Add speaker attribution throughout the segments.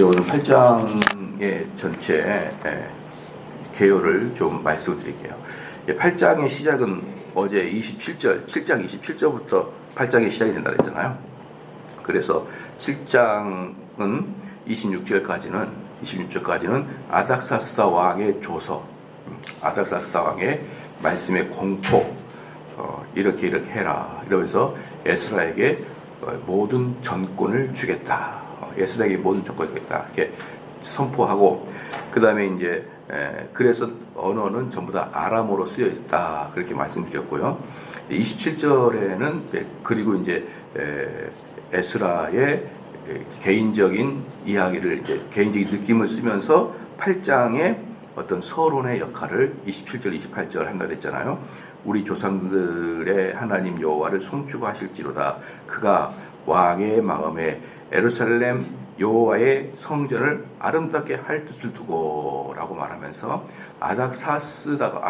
Speaker 1: 오늘 8장의 전체 개요를 좀 말씀드릴게요. 8장의 시작은 어제 27절, 7장 27절부터 8장이 시작이 된다 그랬잖아요. 그래서 7장은 26절까지는 아닥사스다 왕의 조서, 아닥사스다 왕의 말씀의 공포, 이렇게 해라 이러면서 에스라에게 모든 전권을 주겠다. 에스라에게 모든 전권을 주겠다. 이렇게 선포하고, 그 다음에 이제 그래서 언어는 전부 다 아람어로 쓰여 있다. 그렇게 말씀드렸고요. 27절에는 그리고 이제 에스라의 개인적인 이야기를, 이제 개인적인 느낌을 쓰면서 8장의 어떤 서론의 역할을 27절, 28절 한다 그랬잖아요. 우리 조상들의 하나님 여호와를 송축하실지로다. 그가 왕의 마음에 예루살렘 여호와의 성전을 아름답게 할 뜻을 두고 라고 말하면서 아닥사스다가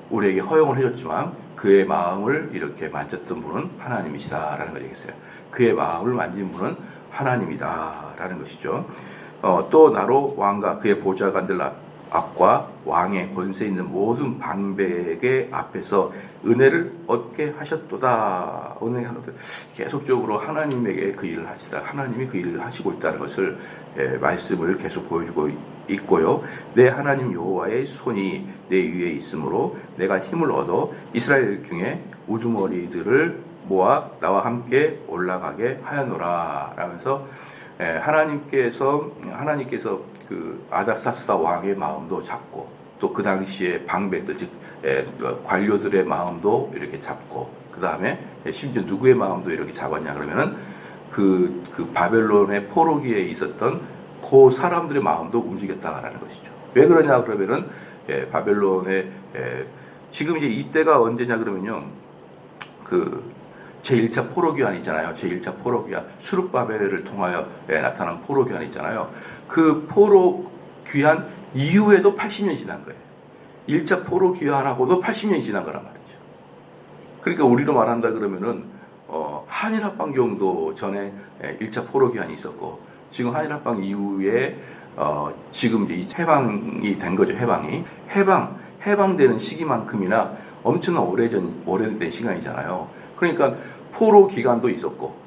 Speaker 1: 우리에게 허용을 해줬지만 그의 마음을 이렇게 만졌던 분은 하나님이시다 라는 것이겠어요. 그의 마음을 만진 분은 하나님이다 라는 것이죠. 또 나로 왕과 그의 보좌관들 앞과 왕의 권세 있는 모든 방백의 앞에서 은혜를 얻게 하셨도다. 계속적으로 하나님에게 그 일을 하시다. 하나님이 그 일을 하시고 있다는 것을 말씀을 계속 보여주고 있고요. 내 하나님 여호와의 손이 내 위에 있으므로 내가 힘을 얻어 이스라엘 중에 우두머리들을 모아 나와 함께 올라가게 하였노라 라면서 하나님께서 그 아닥사스다 왕의 마음도 잡고, 또 그 당시에 방백들, 즉 관료들의 마음도 이렇게 잡고, 그 다음에 심지어 누구의 마음도 이렇게 잡았냐 그러면은 그 바벨론의 포로기에 있었던 그 사람들의 마음도 움직였다라는 것이죠. 왜 그러냐 그러면은 바벨론의 지금 이제 이때가 언제냐 그러면요, 그 제1차 포로기환 있잖아요. 제1차 포로기환, 수룹바벨을 통하여 나타난 포로기환 있잖아요. 그 포로기환 이후에도 80년 지난 거예요. 1차 포로기환하고도 80년이 지난 거란 말이죠. 그러니까 우리로 말한다 그러면은 한일합방 전에 1차 포로기환이 있었고, 지금 한일합방 이후에 지금 이제 해방이 된 거죠. 해방되는 시기만큼이나 엄청난 오래된 시간이잖아요. 그러니까 포로 기간도 있었고,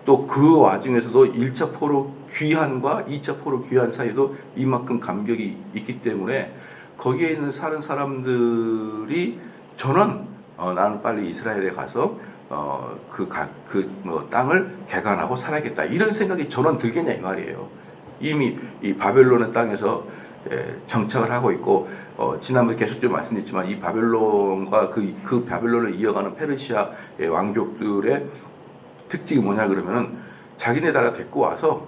Speaker 1: 또 그 와중에서도 1차 포로 귀환과 2차 포로 귀환 사이도 이만큼 간격이 있기 때문에 거기에 있는 사는 사람들이 저는 나는 빨리 이스라엘에 가서 땅을 개간하고 살아야겠다, 이런 생각이 저는 들겠냐 이 말이에요. 이미 이 바벨론의 땅에서 정착을 하고 있고, 지난번에 계속 좀 말씀드렸지만 이 바벨론과 그 바벨론을 이어가는 페르시아 왕족들의 특징이 뭐냐 그러면은 자기네 나라 데리고 와서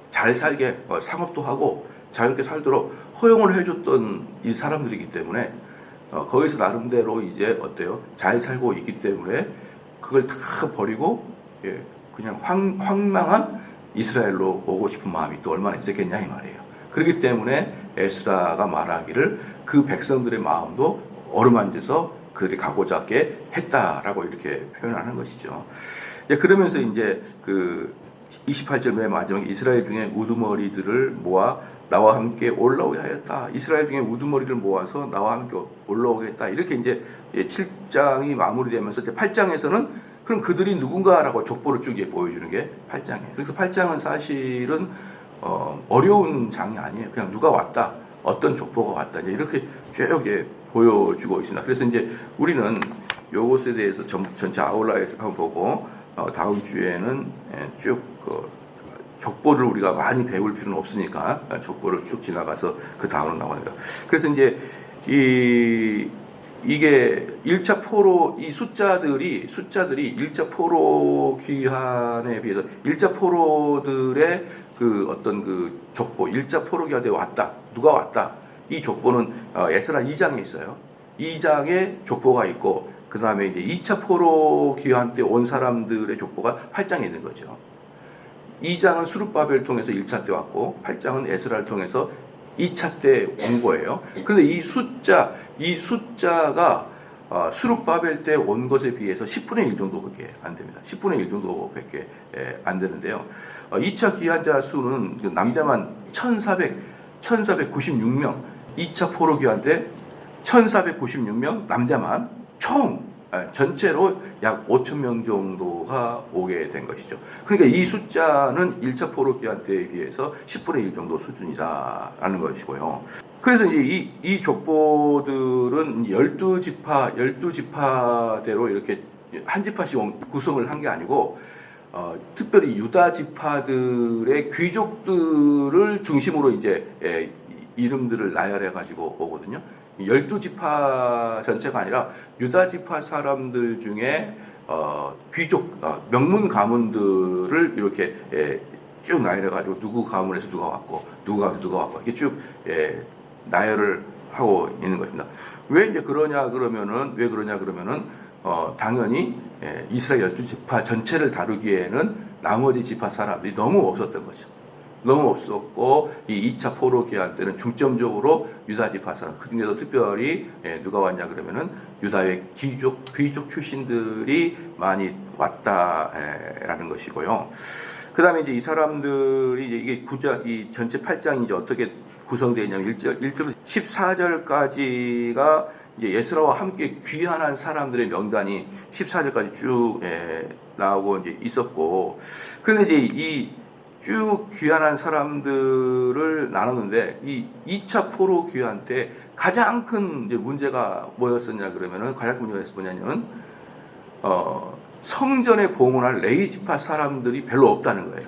Speaker 1: 잘 살게 상업도 하고 자유롭게 살도록 허용을 해줬던 이 사람들이기 때문에 거기서 나름대로 이제 어때요? 잘 살고 있기 때문에 그걸 다 버리고 그냥 황망한 이스라엘로 오고 싶은 마음이 또 얼마나 있었겠냐 이 말이에요. 그렇기 때문에 에스라가 말하기를 그 백성들의 마음도 어루만져서 그들이 가고자 하게 했다라고 이렇게 표현하는 것이죠. 그러면서 이제 그 28절 맨 마지막에 이스라엘 중에 우두머리들을 모아 나와 함께 올라오게 하였다. 이스라엘 중에 우두머리를 모아서 나와 함께 올라오겠다. 이렇게 이제 7장이 마무리되면서 이제 8장에서는 그럼 그들이 누군가라고 족보를 쭉 보여주는 게 8장이에요. 그래서 8장은 사실은 어려운 장이 아니에요. 그냥 누가 왔다, 어떤 족보가 왔다, 이제 이렇게 쭉 보여주고 있습니다. 그래서 이제 우리는 요것에 대해서 전체 아울라에서 한번 보고, 다음 주에는 쭉 족보를 우리가 많이 배울 필요는 없으니까 족보를 쭉 지나가서 그 다음으로 나옵니다. 그래서 이제 이게 1차 포로, 이 숫자들이 1차 포로 귀환에 비해서 1차 포로들의 그 어떤 그 족보, 1차 포로 귀환에 왔다, 누가 왔다, 이 족보는 에스라 2장에 있어요. 2장에 족보가 있고, 그 다음에 이제 2차 포로 귀환 때 온 사람들의 족보가 8장에 있는 거죠. 2장은 수룹바벨을 통해서 1차 때 왔고, 8장은 에스라를 통해서 2차 때 온 거예요. 그런데 이 숫자가 수룹바벨 때 온 것에 비해서 10분의 1 정도밖에 안 됩니다. 10분의 1 정도밖에 안 되는데요. 2차 귀환자 수는 남자만 1496명, 2차 포로 귀환 때 1496명, 남자만 총 전체로 약 5,000명 정도가 오게 된 것이죠. 그러니까 이 숫자는 1차 포로 귀환 때에 비해서 10분의 1 정도 수준이다라는 것이고요. 그래서 이제 이 족보들은 12지파대로 이렇게 한 지파씩 구성을 한 게 아니고, 특별히 유다 지파들의 귀족들을 중심으로 이제 이름들을 나열해 가지고 오거든요. 12지파 전체가 아니라 유다 지파 사람들 중에 귀족, 명문 가문들을 이렇게 쭉 나열해 가지고 누구 가문에서 누가 왔고 누가 왔고 이렇게 쭉 나열을 하고 있는 것입니다. 왜 그러냐 그러면은 당연히 이스라엘 12지파 전체를 다루기에는 나머지 지파 사람들이 너무 없었던 거죠. 너무 없었고, 이 2차 포로 귀환 때는 중점적으로 유다 지파 사람, 그 중에서 특별히 누가 왔냐 그러면은 유다의 귀족 출신들이 많이 왔다라는 것이고요. 그 다음에 이제 이 사람들이 이제 이 전체 8장이 이제 어떻게 구성되어 있냐면 1절 14절까지가 이제 예스라와 함께 귀환한 사람들의 명단이 14절까지 쭉 나오고 이제 있었고, 그런데 이제 이 쭉 귀환한 사람들을 나눴는데, 이 2차 포로 귀환 때 가장 큰 이제 문제가 뭐였었냐 그러면은, 가장 큰 문제가 뭐냐면 성전에 봉헌할 레위 지파 사람들이 별로 없다는 거예요.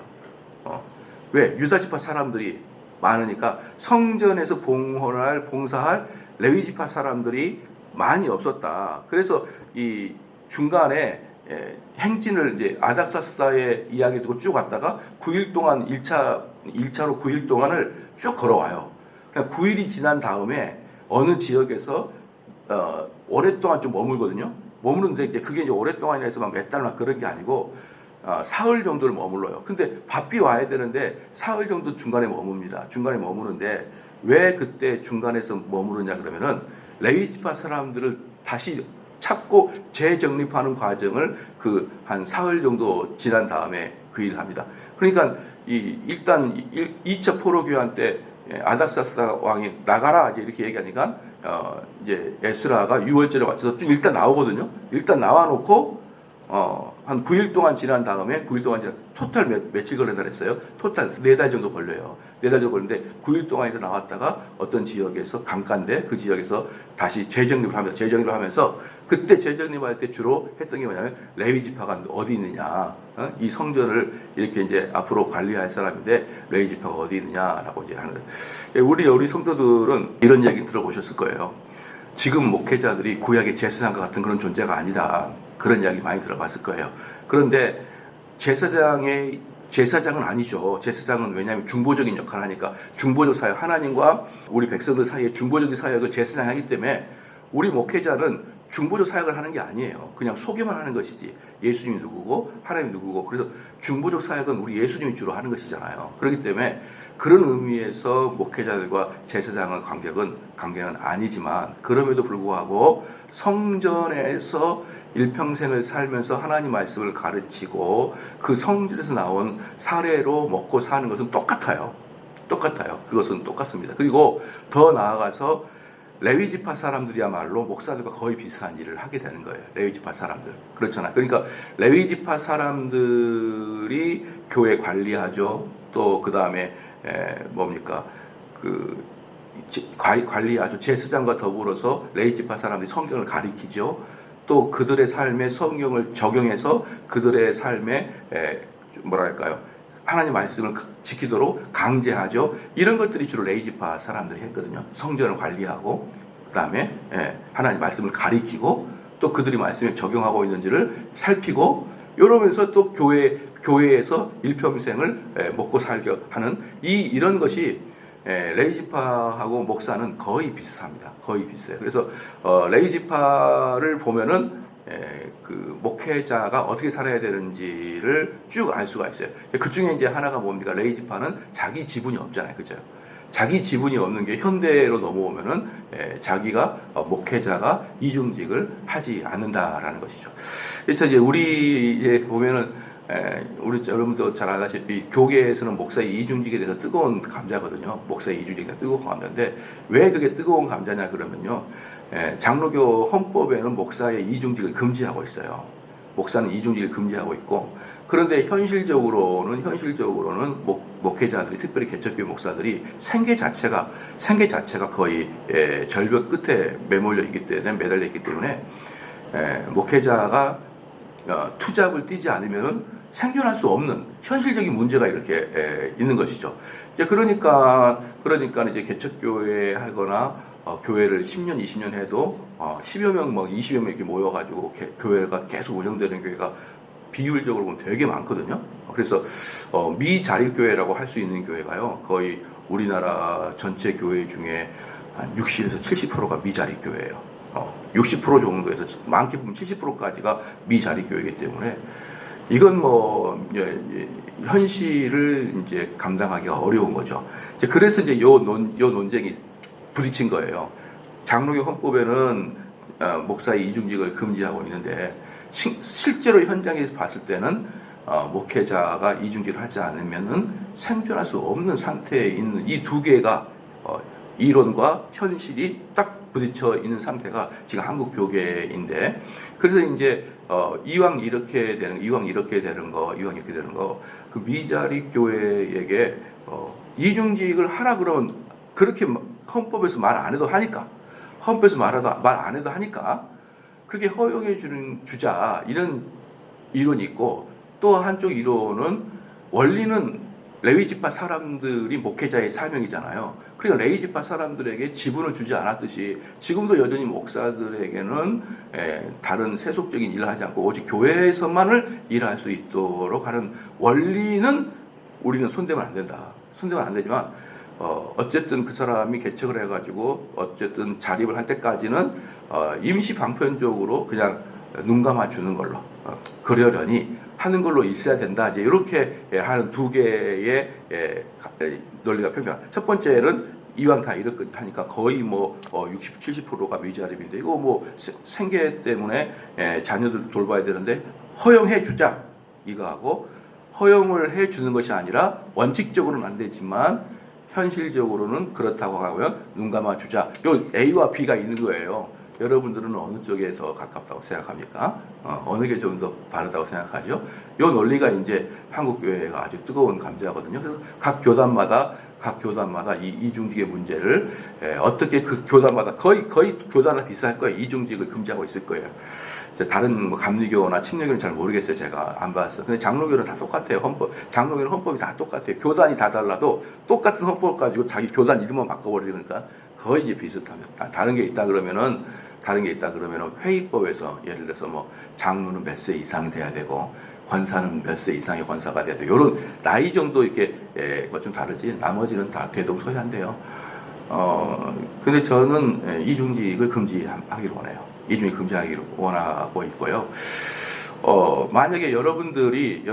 Speaker 1: 왜? 유다 지파 사람들이 많으니까 성전에서 봉사할 레위 지파 사람들이 많이 없었다. 그래서 이 중간에 행진을 이제 아닥사스다의 이야기 듣고 쭉 왔다가 9일 동안 1차로 9일 동안을 쭉 걸어와요. 그러니까 9일이 지난 다음에 어느 지역에서 오랫동안 좀 머물거든요. 머무는데 이제 그게 이제 오랫동안이라 해서 막 몇 달 막 그런 게 아니고 사흘 정도를 머물러요. 근데 바삐 와야 되는데 사흘 정도 중간에 머뭅니다. 중간에 머무는데 왜 그때 중간에서 머무르냐 그러면은 레위 지파 사람들을 다시 찾고 재정립하는 과정을 한 사흘 정도 지난 다음에 그 일을 합니다. 그러니까 일단 2차 포로 교환 때 아닥사스다 왕이 나가라 이렇게 얘기하니까 이제 에스라가 6월절에 맞춰서 쭉 일단 나오거든요. 일단 나와놓고 한 9일 동안 지난 다음에 토탈 며칠 걸린다 그랬어요. 토탈 4달 정도 걸려요. 4달 정도 걸리는데 9일 동안 나왔다가 어떤 지역에서 강가인데 그 지역에서 다시 재정립을 하면서 그때 재정립할 때 주로 했던 게 뭐냐면 레위 지파가 어디 있느냐, 이 성전을 이렇게 이제 앞으로 관리할 사람인데 레위 지파가 어디 있느냐라고 이제 하는 거예요. 우리 성도들은 이런 얘기 들어보셨을 거예요. 지금 목회자들이 구약의 제사장과 같은 그런 존재가 아니다. 그런 이야기 많이 들어봤을 거예요. 그런데 제사장은 아니죠. 제사장은 왜냐하면 중보적인 역할을 하니까, 중보적 사역, 하나님과 우리 백성들 사이에 중보적인 사역을 제사장이 하기 때문에 우리 목회자는 중보적 사역을 하는 게 아니에요. 그냥 소개만 하는 것이지. 예수님이 누구고 하나님이 누구고. 그래서 중보적 사역은 우리 예수님이 주로 하는 것이잖아요. 그렇기 때문에 그런 의미에서 목회자들과 제사장의 관계는 아니지만, 그럼에도 불구하고 성전에서 일평생을 살면서 하나님 말씀을 가르치고 그 성전에서 나온 사례로 먹고 사는 것은 똑같아요. 그것은 똑같습니다. 그리고 더 나아가서 레위 지파 사람들이야말로 목사들과 거의 비슷한 일을 하게 되는 거예요. 레위 지파 사람들. 그렇잖아요. 그러니까 레위 지파 사람들이 교회 관리하죠. 또 그 다음에 관리하죠. 제사장과 더불어서 레위 지파 사람들이 성경을 가리키죠. 또 그들의 삶에 성경을 적용해서 그들의 삶에 하나님 말씀을 지키도록 강제하죠. 이런 것들이 주로 레위 지파 사람들이 했거든요. 성전을 관리하고, 그 다음에 하나님 말씀을 가리키고, 또 그들이 말씀에 적용하고 있는지를 살피고, 이러면서 또 교회에서 일평생을 먹고 살게 하는 이런 것이 레위 지파하고 목사는 거의 비슷합니다. 거의 비슷해요. 그래서 레위 지파를 보면은 그 목회자가 어떻게 살아야 되는지를 쭉 알 수가 있어요. 그 중에 이제 하나가 뭡니까? 레위 지파는 자기 지분이 없잖아요. 그죠? 자기 지분이 없는 게 현대로 넘어오면은 자기가 목회자가 이중직을 하지 않는다라는 것이죠. 그래서 이제 우리 보면은 우리 여러분도 잘 아다시피 교계에서는 목사의 이중직에 대해서 뜨거운 감자거든요. 목사의 이중직이 뜨거운 감자인데 왜 그게 뜨거운 감자냐 그러면요. 장로교 헌법에는 목사의 이중직을 금지하고 있어요. 목사는 이중직을 금지하고 있고 그런데 현실적으로는 목회자들이 특별히 개척교회 목사들이 생계 자체가 거의 절벽 끝에 매달려 있기 때문에 목회자가 투잡을 뛰지 않으면 생존할 수 없는 현실적인 문제가 이렇게 있는 것이죠. 이제 그러니까 이제 개척교회 하거나 교회를 10년, 20년 해도 10여 명, 20여 명 이렇게 모여가지고 교회가 계속 운영되는 교회가 비율적으로 보면 되게 많거든요. 그래서 미자립교회라고 할 수 있는 교회가요. 거의 우리나라 전체 교회 중에 한 60에서 70%가 미자립교회예요. 60% 정도에서 많게 보면 70%까지가 미자립교회이기 때문에 이건 현실을 이제 감당하기가 어려운 거죠. 그래서 이제 요 논쟁이 부딪힌 거예요. 장로교 헌법에는 목사의 이중직을 금지하고 있는데 실제로 현장에서 봤을 때는 목회자가 이중직을 하지 않으면은 생존할 수 없는 상태에 있는 이 두 개가 이론과 현실이 딱 부딪혀 있는 상태가 지금 한국 교계인데 그래서 이제 이왕 이렇게 되는 거 그 미자립 교회에게 이중직을 하라 그러면 그렇게 헌법에서 말 안 해도 하니까 그렇게 허용해 주자 이런 이론이 있고 또 한쪽 이론은 원리는 레위 지파 사람들이 목회자의 사명이잖아요. 그러니까 레위 지파 사람들에게 지분을 주지 않았듯이 지금도 여전히 목사들에게는 다른 세속적인 일을 하지 않고 오직 교회에서만을 일할 수 있도록 하는 원리는 우리는 손대면 안 된다. 손대면 안 되지만 어쨌든 그 사람이 개척을 해가지고 어쨌든 자립을 할 때까지는 임시 방편적으로 그냥 눈 감아주는 걸로 그러려니 하는 걸로 있어야 된다. 이제 이렇게 하는 두 개의 논리가 평평. 첫 번째는 이왕 다 이렇게 하니까 거의 60, 70%가 미자립인데 이거 생계 때문에 자녀들 돌봐야 되는데 허용해 주자 이거하고 허용을 해 주는 것이 아니라 원칙적으로는 안 되지만 현실적으로는 그렇다고 하고요. 눈 감아 주자. 요 A와 B가 있는 거예요. 여러분들은 어느 쪽에 더 가깝다고 생각합니까? 어느 게 좀 더 바르다고 생각하죠? 요 논리가 이제 한국 교회가 아주 뜨거운 감자거든요. 그래서 각 교단마다 이 이중직의 문제를 어떻게 그 교단마다 거의 교단과 비슷할 거예요. 이중직을 금지하고 있을 거예요. 다른 감리교나 침례교는 잘 모르겠어요. 제가 안 봤어요. 근데 장로교는 다 똑같아요. 장로교는 헌법이 다 똑같아요. 교단이 다 달라도 똑같은 헌법 가지고 자기 교단 이름만 바꿔버리니까 거의 이제 비슷합니다. 다른 게 있다 그러면은 회의법에서 예를 들어서 장로는 몇 세 이상 돼야 되고 권사는 몇 세 이상의 권사가 돼야 되고 이런 나이 정도 이렇게 좀 다르지 나머지는 다 대동소이한데요. 근데 저는 이중직을 금지하기를 원해요. 이중직 금지하기를 원하고 있고요. 만약에 여러분들이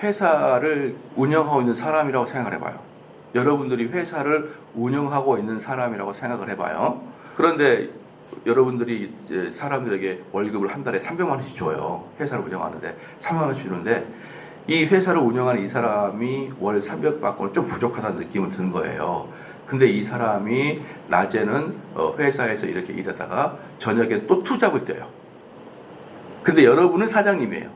Speaker 1: 회사를 운영하고 있는 사람이라고 생각을 해봐요. 여러분들이 회사를 운영하고 있는 사람이라고 생각을 해봐요. 그런데 여러분들이 이제 사람들에게 월급을 한 달에 300만 원씩 줘요. 회사를 운영하는데 3만 원씩 주는데 이 회사를 운영하는 이 사람이 월 300 받고는 좀 부족하다는 느낌을 드는 거예요. 근데 이 사람이 낮에는 회사에서 이렇게 일하다가 저녁에 또 투잡을 떼요. 근데 여러분은 사장님이에요.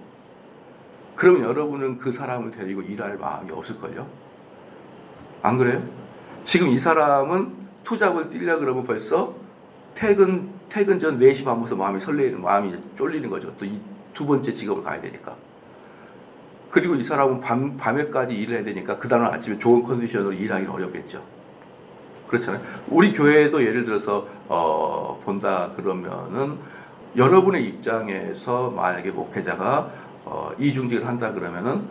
Speaker 1: 그러면 여러분은 그 사람을 데리고 일할 마음이 없을걸요? 안 그래요? 지금 이 사람은 투잡을 뛰려 그러면 벌써 퇴근 전 4시 반부터 마음이 쫄리는 거죠. 또 이 두 번째 직업을 가야 되니까. 그리고 이 사람은 밤에까지 일을 해야 되니까 그 다음날 아침에 좋은 컨디션으로 일하기 어렵겠죠. 그렇잖아요. 우리 교회도 예를 들어서 본다 그러면은 여러분의 입장에서 만약에 목회자가 이중직을 한다 그러면은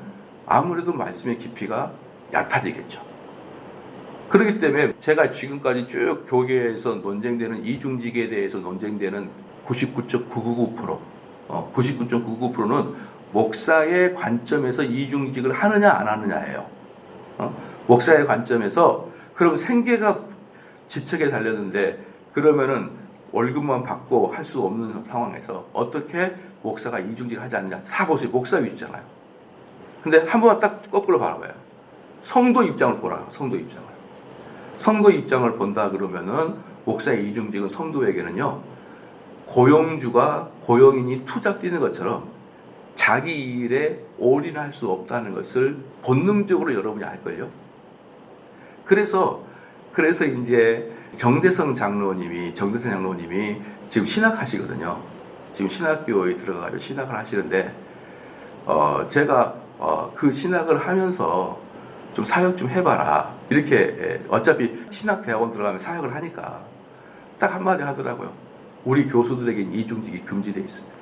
Speaker 1: 아무래도 말씀의 깊이가 얕아지겠죠. 그렇기 때문에 제가 지금까지 쭉 교계에서 논쟁되는 이중직에 대해서 논쟁되는 99.999%는 목사의 관점에서 이중직을 하느냐 안 하느냐예요. 목사의 관점에서 그럼 생계가 지척에 달렸는데 그러면은 월급만 받고 할 수 없는 상황에서 어떻게 목사가 이중직을 하지 않느냐. 다 보세요. 목사 위주잖아요. 근데 한 번만 딱 거꾸로 바라봐요. 성도 입장을 보라요. 성도 입장을. 성도 입장을 본다 그러면은 목사의 이중직은 성도에게는요. 고용주가 고용인이 투잡 뛰는 것처럼 자기 일에 올인할 수 없다는 것을 본능적으로 여러분이 알걸요. 그래서 이제 정대성 장로님이 지금 신학하시거든요. 지금 신학교에 들어가서 신학을 하시는데 제가 그 신학을 하면서 좀 사역 좀 해봐라. 이렇게 어차피 신학대학원 들어가면 사역을 하니까 딱 한마디 하더라고요. 우리 교수들에게는 이중직이 금지되어 있습니다.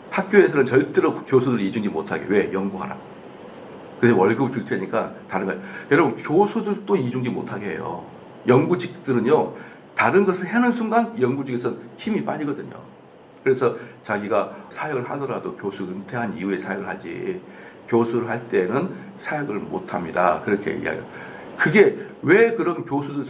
Speaker 1: 학교에서는 절대로 교수들 이중직 못하게. 왜? 연구하라고. 그래서 월급 줄 테니까 다른 거. 여러분 교수들도 이중직 못하게 해요. 연구직들은요. 다른 것을 하는 순간 연구직에서 힘이 빠지거든요. 그래서 자기가 사역을 하더라도 교수 은퇴한 이후에 사역을 하지 교수를 할 때는 사역을 못합니다. 그렇게 이야기해요. 그게 왜 그런 교수들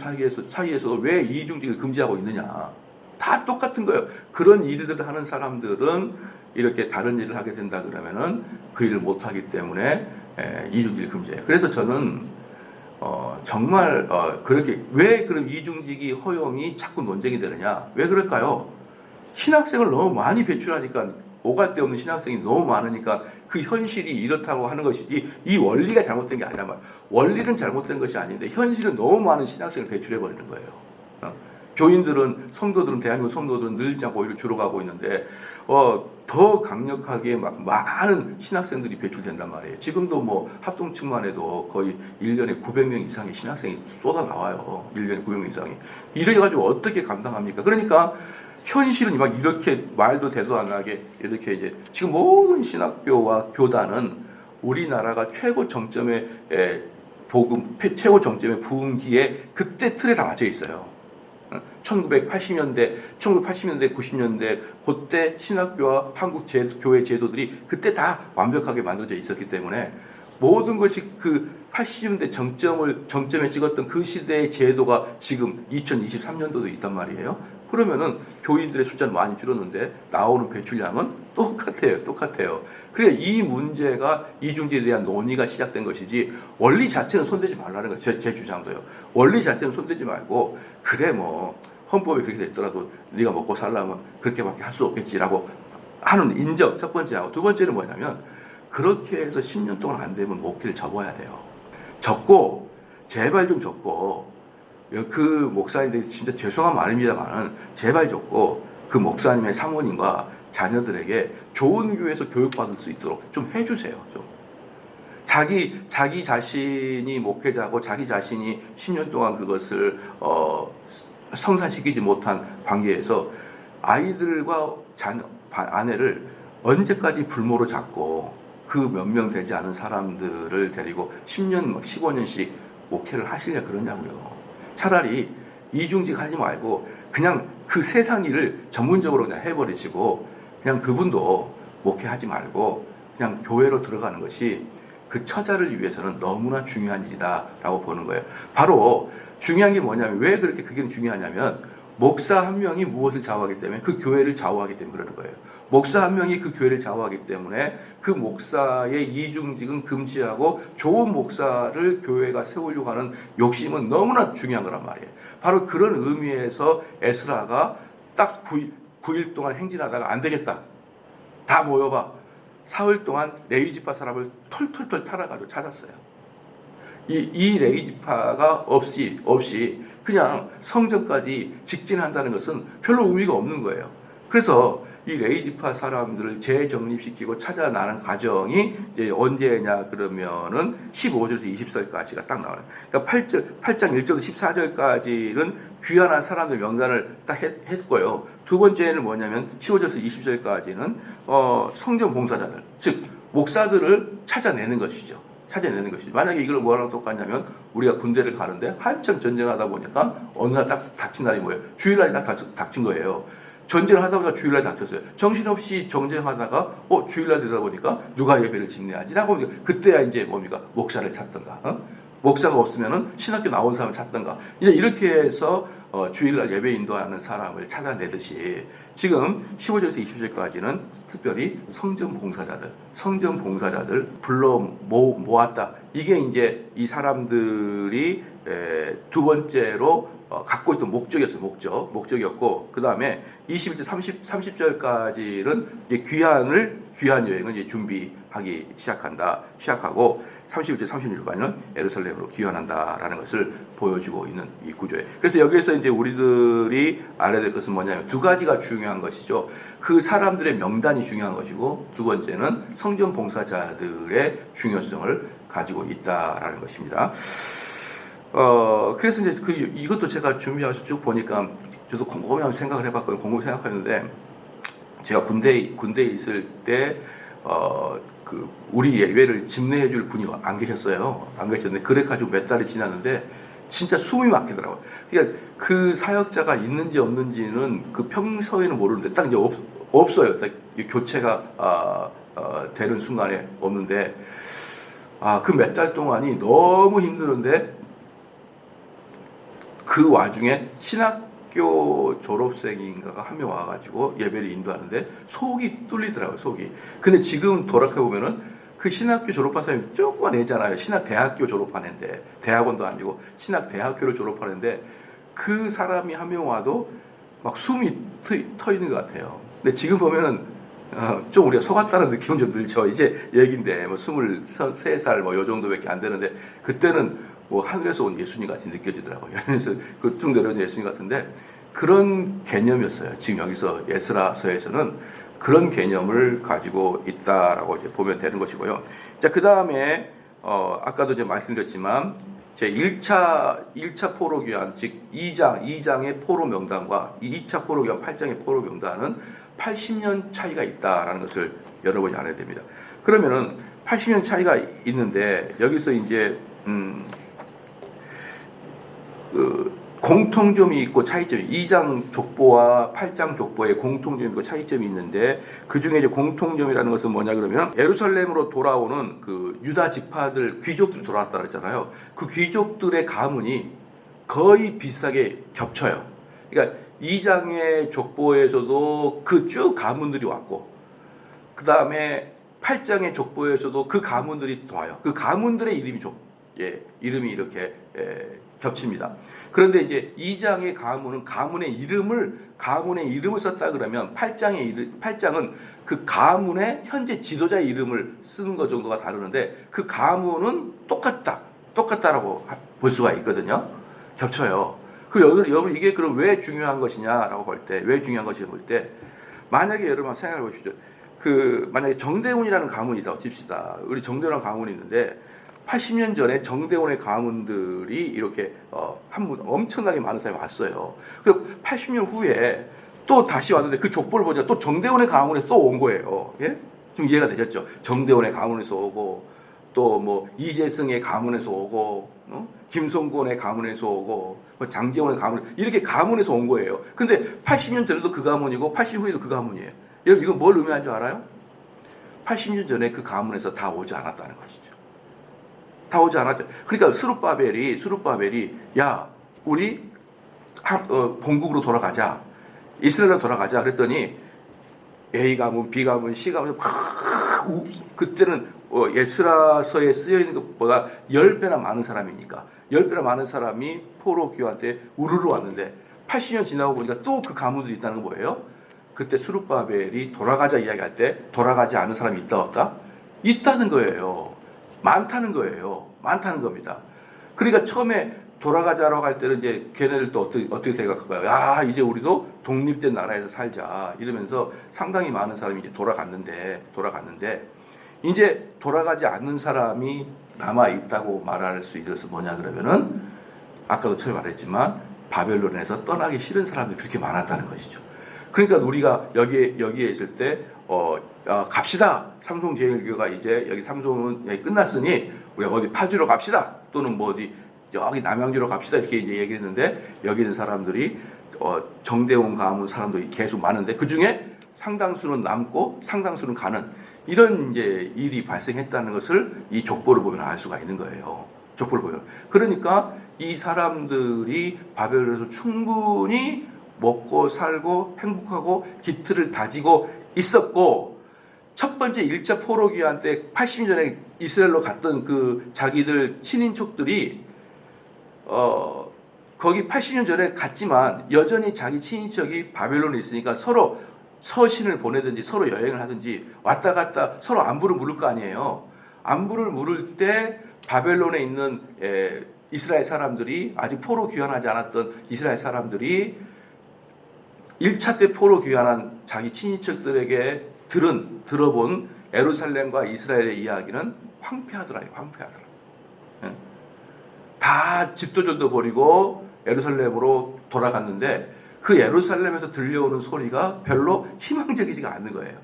Speaker 1: 사이에서 왜 이중직을 금지하고 있느냐. 다 똑같은 거예요. 그런 일들을 하는 사람들은 이렇게 다른 일을 하게 된다 그러면은 그 일을 못하기 때문에 이중직을 금지해요. 그래서 저는 정말 그렇게 왜 그런 이중직이 허용이 자꾸 논쟁이 되느냐. 왜 그럴까요? 신학생을 너무 많이 배출하니까 오갈 데 없는 신학생이 너무 많으니까 그 현실이 이렇다고 하는 것이지 이 원리가 잘못된 게 아니란 말이에요. 원리는 잘못된 것이 아닌데 현실은 너무 많은 신학생을 배출해버리는 거예요. 교인들은 대한민국 성도들은 늘지 않고 오히려 줄어가고 있는데 더 강력하게 막 많은 신학생들이 배출된단 말이에요. 지금도 뭐 합동측만 해도 거의 1년에 900명 이상의 신학생이 쏟아 나와요. 1년에 900명 이상이. 이래가지고 어떻게 감당합니까? 그러니까 현실은 막 이렇게 말도 대도 안 나게 이렇게 이제 지금 모든 신학교와 교단은 우리나라가 최고 정점의 최고 정점의 부흥기에 그때 틀에 다 맞춰 있어요. 1980년대, 90년대 그때 신학교와 한국 교회 제도들이 그때 다 완벽하게 만들어져 있었기 때문에 모든 것이 그 80년대 정점에 찍었던 그 시대의 제도가 지금 2023년도도 있단 말이에요. 그러면은 교인들의 숫자는 많이 줄었는데 나오는 배출량은 똑같아요. 그러니까 이 문제가 이중직에 대한 논의가 시작된 것이지 원리 자체는 손대지 말라는 거예요. 제 주장도요. 원리 자체는 손대지 말고 그래 뭐 헌법에 그렇게 됐더라도 네가 먹고 살려면 그렇게밖에 할 수 없겠지라고 하는 인정 첫 번째하고 두 번째는 뭐냐면 그렇게 해서 10년 동안 안 되면 목회를 접어야 돼요. 접고 제발 좀 접고 그 목사님들이 진짜 죄송한 말입니다만은 제발 접고 그 목사님의 사모님과 자녀들에게 좋은 교회에서 교육받을 수 있도록 좀 해주세요. 좀. 자기 자신이 목회자고 자기 자신이 10년 동안 그것을 성사시키지 못한 관계에서 아이들과 아내를 언제까지 불모로 잡고 그 몇 명 되지 않은 사람들을 데리고 10년, 15년씩 목회를 하시냐 그러냐고요. 차라리 이중직 하지 말고 그냥 그 세상 일을 전문적으로 그냥 해버리시고 그냥 그분도 목회하지 말고 그냥 교회로 들어가는 것이 그 처자를 위해서는 너무나 중요한 일이다라고 보는 거예요. 바로 중요한 게 뭐냐면 왜 그렇게 그게 중요하냐면 목사 한 명이 무엇을 좌우하기 때문에 그 교회를 좌우하기 때문에 그러는 거예요. 목사 한 명이 그 교회를 좌우하기 때문에 그 목사의 이중직은 금지하고 좋은 목사를 교회가 세우려고 하는 욕심은 너무나 중요한 거란 말이에요. 바로 그런 의미에서 에스라가 딱 9일 동안 행진하다가 안 되겠다. 다 모여봐. 사흘 동안 레위지파 사람을 털털털 탈아가지고 찾았어요. 이 레위지파가 없이 그냥 성전까지 직진한다는 것은 별로 의미가 없는 거예요. 그래서 이 레위지파 사람들을 재정립시키고 찾아나는 과정이 이제 언제냐 그러면은 15절에서 20절까지가 딱 나와요. 그러니까 8장 1절에서 14절까지는 귀환한 사람들 명단을 딱 했고요. 두 번째는 뭐냐면 15절에서 20절까지는 성전 봉사자들, 즉 목사들을 찾아내는 것이죠. 만약에 이걸 뭐랑 똑같냐면 우리가 군대를 가는데 한참 전쟁하다 보니까 어느 날 딱 닥친 날이 뭐예요? 주일날이 딱 닥친 거예요. 전쟁을 하다 보니까 주일날 닥쳤어요. 정신없이 정쟁하다가 주일날 되다 보니까 누가 예배를 집례하지? 라고 그때야 이제 뭡니까? 목사를 찾던가. 목사가 없으면은 신학교 나온 사람을 찾던가 이제 이렇게 해서 주일날 예배 인도하는 사람을 찾아내듯이 지금 15절에서 20절까지는 특별히 성전 봉사자들 불러 모았다. 이게 이제 이 사람들이 두 번째로 갖고 있던 목적이었고, 그 다음에 21절, 30절까지는 귀한 여행을 이제 준비하기 시작하고, 31절, 36절까지는 예루살렘으로 귀환한다라는 것을 보여주고 있는 이 구조예요. 그래서 여기에서 이제 우리들이 알아야 될 것은 뭐냐면 두 가지가 중요한 것이죠. 그 사람들의 명단이 중요한 것이고, 두 번째는 성전 봉사자들의 중요성을 가지고 있다라는 것입니다. 그래서 이제 이것도 제가 준비하면서 쭉 보니까 저도 곰곰이 생각을 해봤거든요. 곰곰이 생각했는데, 제가 군대에 있을 때, 우리 예배를 집례해줄 분이 안 계셨는데, 그래가지고 몇 달이 지났는데, 진짜 숨이 막히더라고요. 그러니까 그 사역자가 있는지 없는지는 그 평소에는 모르는데, 딱 이제 없어요. 딱 교체가, 되는 순간에 없는데, 그 몇 달 동안이 너무 힘드는데, 그 와중에 신학교 졸업생인가가 한 명 와가지고 예배를 인도하는데 속이 뚫리더라고요, 속이. 근데 지금 돌아보면은 그 신학교 졸업한 사람이 조금만 애잖아요. 신학대학교 졸업한 애인데, 대학원도 아니고 신학대학교를 졸업하는데 그 사람이 한 명 와도 막 숨이 터 있는 것 같아요. 근데 지금 보면은 좀 우리가 속았다는 느낌은 좀 들죠. 이제 얘긴데 뭐 23살 뭐 요 정도밖에 안 되는데, 그때는 뭐 하늘에서 온 예수님 같이 느껴지더라고요. 그래서 그 쭉 내려온 예수님 같은데 그런 개념이었어요. 지금 여기서 에스라서에서는 그런 개념을 가지고 있다라고 이제 보면 되는 것이고요. 자, 그 다음에 아까도 이제 말씀드렸지만 제 1차 포로 귀환, 즉 2장의 포로 명단과 2차 포로 귀환 8장의 포로 명단은 80년 차이가 있다라는 것을 여러분이 알아야 됩니다. 그러면은 80년 차이가 있는데 여기서 이제 공통점이 있고 차이점이, 2장 족보와 8장 족보에 공통점이 있고 차이점이 있는데, 그 중에 이제 공통점이라는 것은 뭐냐 그러면 예루살렘으로 돌아오는 그 유다 지파들, 귀족들이 돌아왔다 그랬잖아요. 그 귀족들의 가문이 거의 비슷하게 겹쳐요. 그러니까 2장의 족보에서도 그 쭉 가문들이 왔고, 그 다음에 8장의 족보에서도 그 가문들이 또 와요. 그 가문들의 이름이 이렇게 겹칩니다. 그런데 이제 2장의 가문의 이름을 썼다 그러면 8장은 그 가문의 현재 지도자의 이름을 쓰는 것 정도가 다르는데, 그 가문은 똑같다라고 볼 수가 있거든요. 겹쳐요. 여러분 이게 그럼 왜 중요한 것이냐라고 볼 때, 만약에 여러분 생각해 보십시오. 만약에 정대훈이라는 가문이 있다고 칩시다. 우리 정대훈이라는 가문이 있는데 80년 전에 정대원의 가문들이 이렇게 엄청나게 많은 사람이 왔어요. 그리고 80년 후에 또 다시 왔는데 그 족보를 보니까 또 정대원의 가문에서 또 온 거예요. 예? 좀 이해가 되셨죠? 정대원의 가문에서 오고, 또 뭐 이재승의 가문에서 오고, 김성곤의 가문에서 오고, 뭐 장재원의 가문, 이렇게 가문에서 온 거예요. 근데 80년 전에도 그 가문이고 80년 후에도 그 가문이에요. 여러분 이건 뭘 의미하는 줄 알아요? 80년 전에 그 가문에서 다 오지 않았다는 것이죠. 다 오지 않았죠. 그러니까 스룹바벨이 야, 우리 본국으로 돌아가자, 이스라엘로 돌아가자 그랬더니 A 가문, B 가문, C 가문 그때는 에스라서에 쓰여 있는 것보다 10배나 많은 사람이니까 10배나 많은 사람이 포로 귀환 때 우르르 왔는데 80년 지나고 보니까 또 그 가문들이 있다는 거 뭐예요? 그때 스룹바벨이 돌아가자 이야기할 때 돌아가지 않은 사람이 있다 없다? 있다는 거예요. 많다는 겁니다. 그러니까 처음에 돌아가자라고 할 때는 이제 걔네들도 어떻게 생각할까요? 야, 이제 우리도 독립된 나라에서 살자 이러면서 상당히 많은 사람이 이제 돌아갔는데 이제 돌아가지 않는 사람이 남아 있다고 말할 수 있어서 뭐냐 그러면은 아까도 처음에 말했지만 바벨론에서 떠나기 싫은 사람들이 그렇게 많았다는 것이죠. 그러니까 우리가 여기에 있을 때 갑시다. 삼성제일교가 이제 여기 삼성은 여기 끝났으니 우리가 어디 파주로 갑시다. 또는 뭐 어디 여기 남양주로 갑시다. 이렇게 이제 얘기했는데 여기 있는 사람들이 정대원 가문 사람도 계속 많은데 그 중에 상당수는 남고 상당수는 가는 이런 이제 일이 발생했다는 것을 이 족보를 보면 알 수가 있는 거예요. 족보를 보여요. 그러니까 이 사람들이 바벨론에서 충분히 먹고 살고 행복하고 기틀을 다지고 있었고, 첫 번째 1차 포로기한 때 80년 전에 이스라엘로 갔던 그 자기들 친인척들이 거기 80년 전에 갔지만 여전히 자기 친인척이 바벨론에 있으니까 서로 서신을 보내든지 서로 여행을 하든지 왔다 갔다 서로 안부를 물을 거 아니에요. 안부를 물을 때 바벨론에 있는 이스라엘 사람들이, 아직 포로 귀환하지 않았던 이스라엘 사람들이 1차 때 포로 귀환한 자기 친인척들에게 들어본 예루살렘과 이스라엘의 이야기는 황폐하더라고요. 다 집도 전도 버리고 예루살렘으로 돌아갔는데 그 예루살렘에서 들려오는 소리가 별로 희망적이지가 않는 거예요.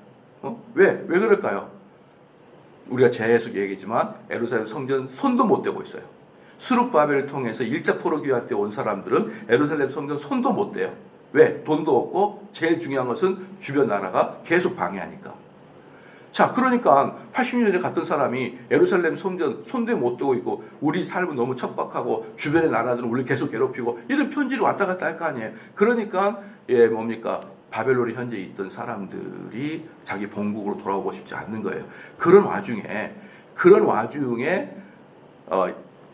Speaker 1: 왜 그럴까요? 우리가 제에서 얘기했지만 예루살렘 성전 손도 못 대고 있어요. 수룹바벨을 통해서 1차 포로 귀환 때 온 사람들은 예루살렘 성전 손도 못 대요. 왜? 돈도 없고 제일 중요한 것은 주변 나라가 계속 방해하니까. 자, 그러니까 80년 전에 갔던 사람이 예루살렘 성전 손도 못 대고 있고 우리 삶은 너무 척박하고 주변의 나라들은 우리를 계속 괴롭히고 이런 편지를 왔다 갔다 할 거 아니에요. 그러니까 바벨론에 현재 있던 사람들이 자기 본국으로 돌아오고 싶지 않는 거예요. 그런 와중에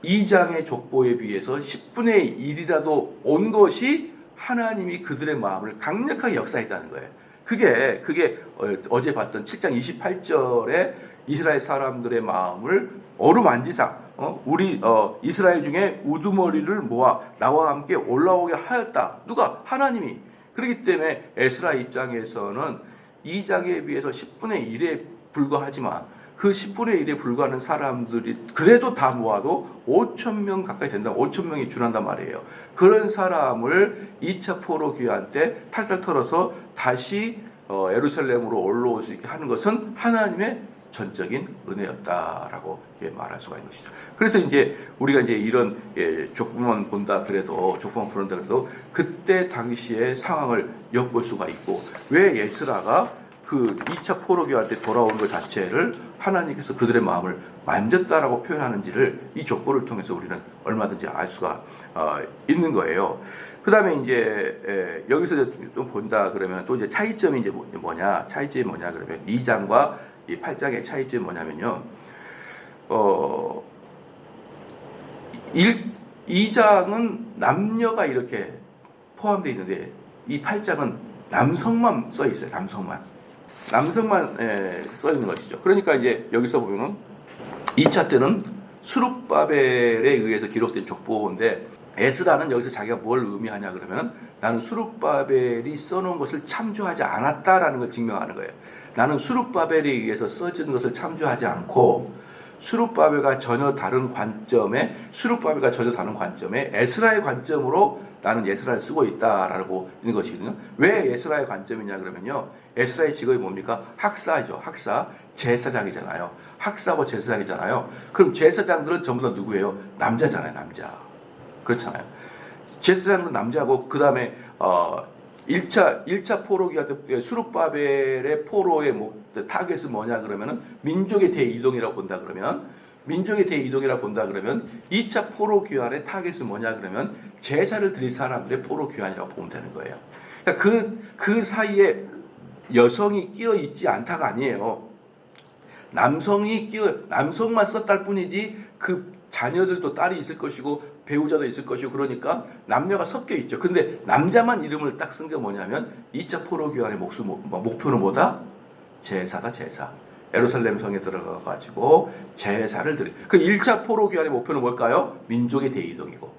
Speaker 1: 2장의 족보에 비해서 10분의 1이라도 온 것이 하나님이 그들의 마음을 강력하게 역사했다는 거예요. 그게 어제 봤던 7장 28절에 이스라엘 사람들의 마음을 어루만지상 우리 이스라엘 중에 우두머리를 모아 나와 함께 올라오게 하였다. 누가? 하나님이. 그렇기 때문에 에스라 입장에서는 2장에 비해서 10분의 1에 불과하지만 그 10분의 1에 불과하는 사람들이 그래도 다 모아도 5,000명 가까이 된다. 5,000명이 준한단 말이에요. 그런 사람을 2차 포로 귀환 때 탈탈 털어서 다시 예루살렘으로 올라올 수 있게 하는 것은 하나님의 전적인 은혜였다라고 말할 수가 있는 것이죠. 그래서 이제 우리가 이제 이런 족보만 본다 그래도 그때 당시의 상황을 엿볼 수가 있고, 왜 에스라가 그 2차 포로 귀환 때 돌아온 것 자체를 하나님께서 그들의 마음을 만졌다라고 표현하는지를 이 족보를 통해서 우리는 얼마든지 알 수가 있는 거예요. 그 다음에 이제 여기서 좀 본다 그러면 또 이제 차이점이 이제 뭐냐? 차이점이 뭐냐 그러면 2장과 이 8장의 차이점이 뭐냐면요. 2장은 남녀가 이렇게 포함되어 있는데 이 8장은 남성만 써 있어요. 남성만 써 있는 것이죠. 그러니까 이제 여기서 보면은 2차 때는 수룹바벨에 의해서 기록된 족보인데, 에스라는 여기서 자기가 뭘 의미하냐 그러면 나는 수룹바벨이 써놓은 것을 참조하지 않았다라는 걸 증명하는 거예요. 나는 수룹바벨에 의해서 써진 것을 참조하지 않고 수룹바벨과 전혀 다른 관점에 에스라의 관점으로 나는 에스라를 쓰고 있다라고 있는 것이거든요. 왜 에스라의 관점이냐 그러면요, 에스라의 직업이 뭡니까? 학사죠. 제사장이잖아요. 학사고 제사장이잖아요. 그럼 제사장들은 전부 다 누구예요? 남자잖아요. 남자. 그렇잖아요. 제사장은 남자고, 그 다음에 1차 포로기가 수룹바벨의 포로의 타겟은 뭐냐 그러면은 민족의 대이동이라고 본다 그러면 2차 포로 귀환의 타겟은 뭐냐 그러면 제사를 드릴 사람들의 포로 귀환이라고 보면 되는 거예요. 그러니까 그 사이에 여성이 끼어 있지 않다가 아니에요. 남성만 썼다일 뿐이지 그 자녀들도 딸이 있을 것이고 배우자도 있을 것이고, 그러니까 남녀가 섞여 있죠. 근데 남자만 이름을 딱 쓴 게 뭐냐면 2차 포로 귀환의 목표는 뭐다? 제사다, 제사. 예루살렘 성에 들어가 가지고 제사를 드리. 그 1차 포로 귀환의 목표는 뭘까요? 민족의 대이동이고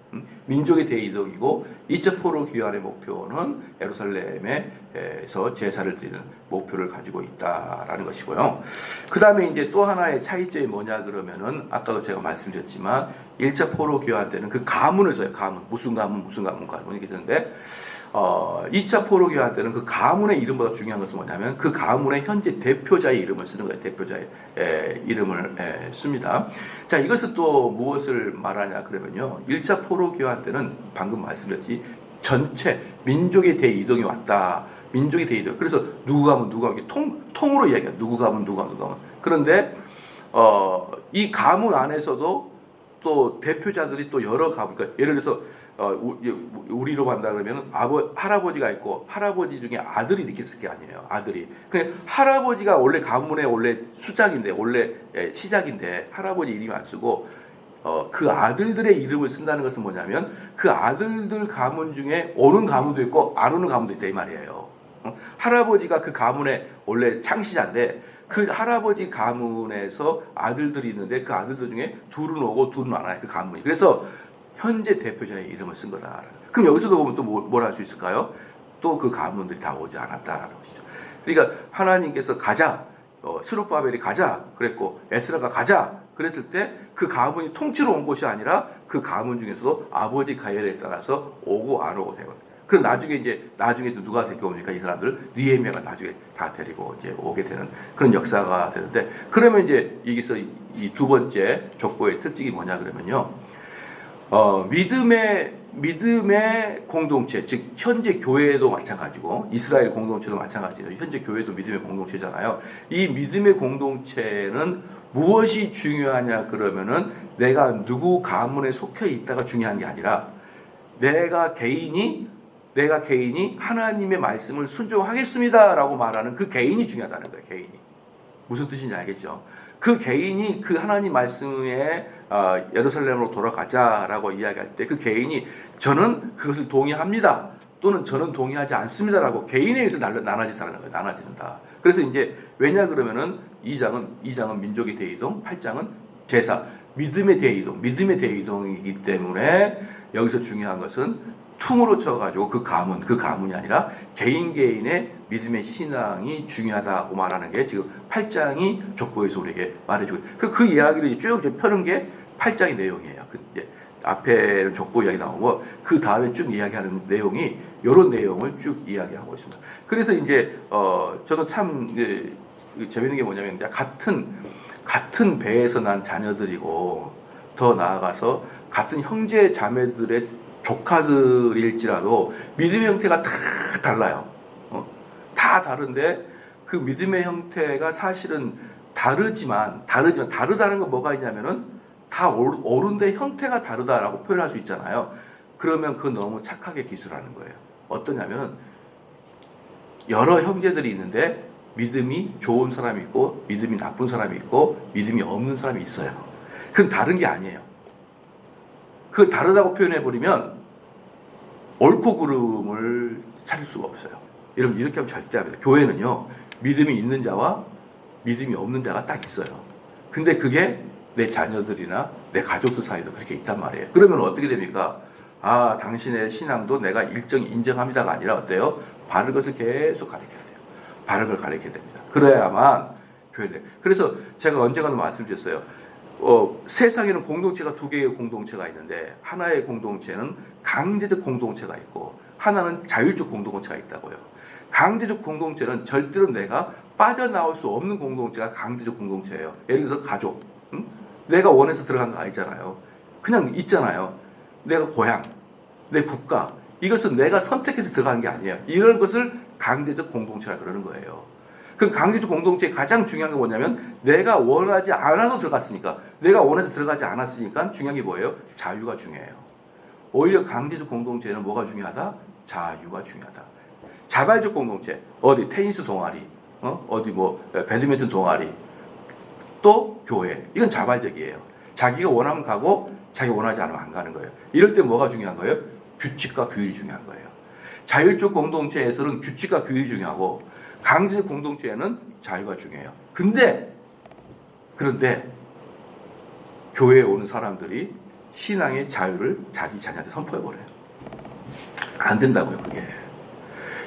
Speaker 1: 2차 포로 귀환의 목표는 예루살렘에서 제사를 드리는 목표를 가지고 있다라는 것이고요. 그 다음에 이제 또 하나의 차이점이 뭐냐 그러면은 아까도 제가 말씀드렸지만 1차 포로 귀환 때는 그 가문을 써요. 무슨 가문이 있는데 2차 포로 귀환 때는 그 가문의 이름보다 중요한 것은 뭐냐면 그 가문의 현재 대표자의 이름을 쓰는 거예요. 대표자의 이름을 씁니다. 자, 이것은 또 무엇을 말하냐 그러면요, 1차 포로 귀환 때는 방금 말씀드렸지 전체 민족의 대이동이 왔다. 민족의 대이동. 그래서 누구 가면 이렇게 통으로 이야기해요. 누구 가면. 그런데 이 가문 안에서도 또 대표자들이 또 여러 가문, 그러니까 예를 들어서 우리로 만다 그러면 할아버지가 있고 할아버지 중에 아들이 이렇게 있을 게 아니에요. 아들이. 그냥 할아버지가 원래 가문의 원래 수장인데 원래 시작인데 할아버지 이름이 안 쓰고 그 아들들의 이름을 쓴다는 것은 뭐냐면 그 아들들 가문 중에 오는 가문도 있고 안 오는 가문도 있다 이 말이에요. 할아버지가 그 가문의 원래 창시자인데 그 할아버지 가문에서 아들들이 있는데 그 아들들 중에 둘은 오고 둘은 안 와요. 그 가문이. 그래서 현재 대표자의 이름을 쓴 거다. 그럼 여기서도 보면 또 뭘 할 수 있을까요? 또 그 가문들이 다 오지 않았다라는 것이죠. 그러니까 하나님께서 가자, 스룹바벨이 가자 그랬고 에스라가 가자 그랬을 때 그 가문이 통째로 온 것이 아니라 그 가문 중에서도 아버지 가열에 따라서 오고 안 오고 되고. 그럼 나중에 또 누가 데리고 옵니까? 이 사람들 느헤미야가 나중에 다 데리고 이제 오게 되는 그런 역사가 되는데, 그러면 이제 여기서 이 두 번째 족보의 특징이 뭐냐 그러면요. 믿음의 공동체, 즉 현재 교회도 마찬가지고 이스라엘 공동체도 마찬가지예요. 현재 교회도 믿음의 공동체잖아요. 이 믿음의 공동체는 무엇이 중요하냐 그러면은 내가 누구 가문에 속해 있다가 중요한 게 아니라 내가 개인이 하나님의 말씀을 순종하겠습니다라고 말하는 그 개인이 중요하다는 거예요. 개인이. 무슨 뜻인지 알겠죠? 그 개인이 그 하나님 말씀에 예루살렘으로 돌아가자라고 이야기할 때 그 개인이 저는 그것을 동의합니다 또는 저는 동의하지 않습니다라고 개인에 의해서 나눠진다는 거예요. 나눠진다. 그래서 이제 왜냐 그러면은 2장은 민족의 대이동, 8장은 제사, 믿음의 대이동이기 때문에 여기서 중요한 것은 퉁으로 쳐가지고 그 가문이 아니라 개인의 믿음의 신앙이 중요하다고 말하는 게 지금 8장이 족보에서 우리에게 말해주고 그 이야기를 쭉 펴는 게 8장의 내용이에요. 이제 앞에 족보 이야기 나오고 그 다음에 쭉 이야기하는 내용이 이런 내용을 쭉 이야기하고 있습니다. 그래서 이제 저도 참 재밌는 게 뭐냐면 같은 배에서 난 자녀들이고 더 나아가서 같은 형제 자매들의 조카들일지라도 믿음의 형태가 다 달라요. 다 다른데 그 믿음의 형태가 사실은 다르지만 다르다는 건 뭐가 있냐면은 다 옳은데 형태가 다르다라고 표현할 수 있잖아요. 그러면 그건 너무 착하게 기술하는 거예요. 어떠냐면은 여러 형제들이 있는데 믿음이 좋은 사람이 있고 믿음이 나쁜 사람이 있고 믿음이 없는 사람이 있어요. 그건 다른 게 아니에요. 그걸 다르다고 표현해버리면 옳고 그름을 찾을 수가 없어요. 여러분 이렇게 하면 절대 안 됩니다. 교회는요 믿음이 있는 자와 믿음이 없는 자가 딱 있어요. 근데 그게 내 자녀들이나 내 가족들 사이도 그렇게 있단 말이에요. 그러면 어떻게 됩니까? 당신의 신앙도 내가 일정 인정합니다가 아니라 어때요? 바른 것을 계속 가르쳐야 돼요. 바른 걸 가르쳐야 됩니다. 그래야만 교회돼. 그래서 제가 언젠가도 말씀드렸어요. 세상에는 공동체가 두 개의 공동체가 있는데 하나의 공동체는 강제적 공동체가 있고 하나는 자율적 공동체가 있다고요. 강제적 공동체는 절대로 내가 빠져나올 수 없는 공동체가 강제적 공동체예요. 예를 들어서 가족. 내가 원해서 들어간 거 아니잖아요. 그냥 있잖아요. 내가 고향, 내 국가, 이것은 내가 선택해서 들어가는 게 아니에요. 이런 것을 강제적 공동체라 그러는 거예요. 그 강제적 공동체의 가장 중요한 게 뭐냐면 내가 원하지 않아도 들어갔으니까, 내가 원해서 들어가지 않았으니까 중요한 게 뭐예요? 자유가 중요해요. 오히려 강제적 공동체는 뭐가 중요하다? 자유가 중요하다. 자발적 공동체, 어디 테니스 동아리, 어디 배드민턴 동아리, 또 교회, 이건 자발적이에요. 자기가 원하면 가고 자기가 원하지 않으면 안 가는 거예요. 이럴 때 뭐가 중요한 거예요? 규칙과 규율이 중요한 거예요. 자율적 공동체에서는 규칙과 규율이 중요하고 강제적 공동체에는 자유가 중요해요. 그런데 교회에 오는 사람들이 신앙의 자유를 자기 자녀한테 선포해버려요. 안 된다고요, 그게.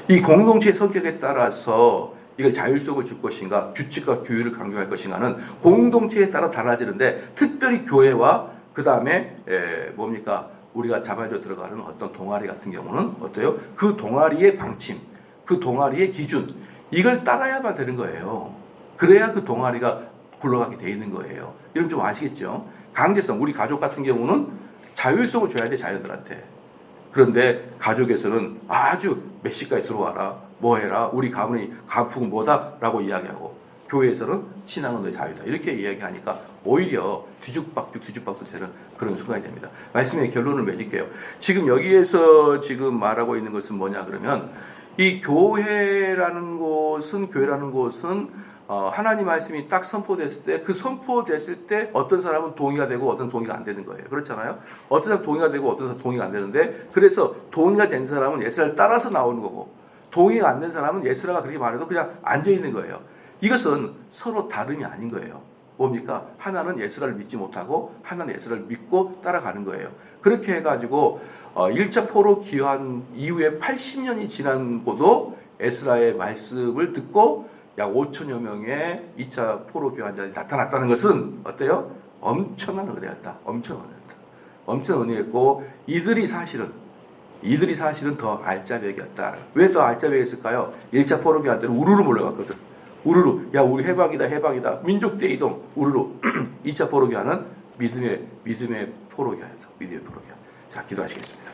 Speaker 1: 이 공동체의 성격에 따라서 이걸 자율성을 줄 것인가, 규칙과 규율을 강조할 것인가는 공동체에 따라 달라지는데, 특별히 교회와 그 다음에 우리가 자발적으로 들어가는 어떤 동아리 같은 경우는 어때요? 그 동아리의 방침, 그 동아리의 기준, 이걸 따라야만 되는 거예요. 그래야 그 동아리가 굴러가게 돼 있는 거예요. 여러분 좀 아시겠죠? 강제성, 우리 가족 같은 경우는 자율성을 줘야 돼, 자녀들한테. 그런데 가족에서는 아주 몇 시까지 들어와라, 뭐 해라, 우리 가문이 가풍 뭐다 라고 이야기하고, 교회에서는 신앙은 너의 자유다. 이렇게 이야기하니까 오히려 뒤죽박죽 되는 그런 순간이 됩니다. 말씀의 결론을 맺을게요. 지금 여기에서 지금 말하고 있는 것은 뭐냐 그러면 이 교회라는 곳은 하나님 말씀이 딱 선포됐을 때 그 선포됐을 때 어떤 사람은 동의가 되고 어떤 동의가 안 되는 거예요. 그렇잖아요. 어떤 사람 동의가 되고 어떤 사람 동의가 안 되는데 그래서 동의가 된 사람은 예스라를 따라서 나오는 거고 동의가 안 된 사람은 예스라가 그렇게 말해도 그냥 앉아 있는 거예요. 이것은 서로 다름이 아닌 거예요. 뭡니까? 하나는 예스라를 믿지 못하고 하나는 예스라를 믿고 따라가는 거예요. 그렇게 해가지고 1차 포로 기한 이후에 80년이 지난고도 에스라의 말씀을 듣고 약 5천여 명의 2차 포로 교환자들이 나타났다는 것은 어때요? 엄청난 은혜였다. 엄청 은혜였고 이들이 사실은 더 알짜배기였다. 왜 더 알짜배기였을까요? 1차 포로 교환자들은 우르르 몰려갔거든. 우르르 야 우리 해방이다. 민족 대이동 우르르. 2차 포로 교환은 믿음의 포로 교환이었어. 믿음의 포로 교환. 자 기도하시겠습니다.